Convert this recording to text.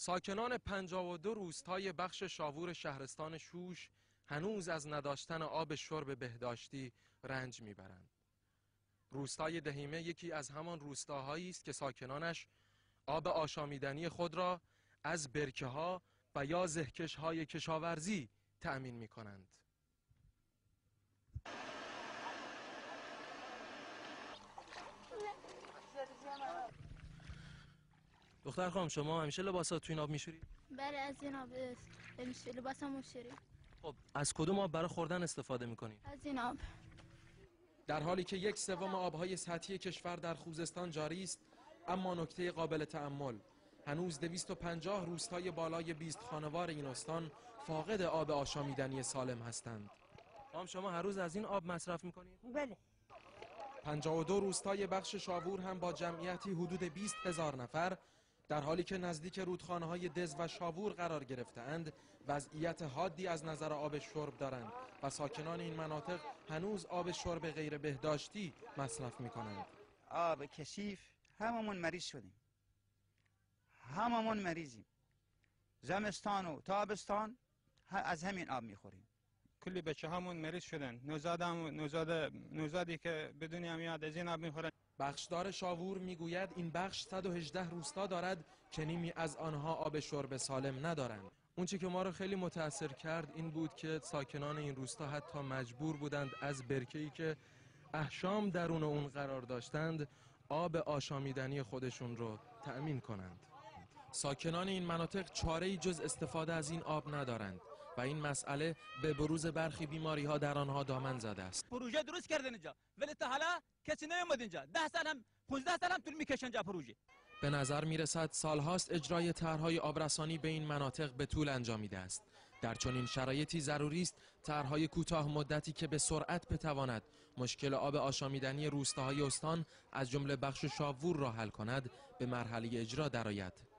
ساکنان 52 روستای بخش شاوور شهرستان شوش هنوز از نداشتن آب شرب بهداشتی رنج میبرند. روستای دهیمه یکی از همان روستاهایی است که ساکنانش آب آشامیدنی خود را از برکه‌ها و یا زهکش‌های کشاورزی تأمین می‌کنند. دختر خانم، شما همیشه لباسات تو این آب میشوری؟ بله، از این آب همیشه لباسم میشوریم. خب از کدوم آب برای خوردن استفاده می‌کنید؟ از این آب. در حالی که 1/3 آبهای سطحی کشور در خوزستان جاری است، اما نکته قابل تأمل هنوز 250 روستای بالای 20 خانوار این استان فاقد آب آشامیدنی سالم هستند. شما هر روز از این آب مصرف می‌کنید؟ بله. 52 روستای بخش شاوور هم با جمعیتی حدود 20,000 نفر در حالی که نزدیک رودخانه‌های دز و شاوور قرار گرفته‌اند وضعیت حادی از نظر آب شرب دارند و ساکنان این مناطق هنوز آب شرب غیر بهداشتی مصرف می‌کنند. آب کثیف، هممون مریض شدیم، هممون مریضیم. زمستان و تابستان از همین آب میخوریم. کلی بچه همون مریض شدن. نوزادی که به دنیا میاد از این آب میخورن. بخشدار شاوور میگوید این بخش 118 روستا دارد که نیمی از آنها آب شرب سالم ندارند. اون چی که ما رو خیلی متاثر کرد این بود که ساکنان این روستا حتی مجبور بودند از برکه‌ای که احشام درون اون قرار داشتند آب آشامیدنی خودشون رو تأمین کنند. ساکنان این مناطق چاره‌ای جز استفاده از این آب ندارند و این مسئله به بروز برخی بیماری‌ها در آنها دامن زده است. پروژه درست کردن اینجا ولی تا حالا کسی نیومد اینجا. 10 سال هم 15 سال هم طول میکشه اینجا پروژه. به نظر میرسد سالهاست اجرای طرح‌های آبرسانی به این مناطق به طول انجامیده است. در چنین شرایطی ضروری است طرح‌های کوتاه مدتی که به سرعت بتواند مشکل آب آشامیدنی روستاهای استان از جمله بخش شاوور را حل کند به مرحله اجرا درآید.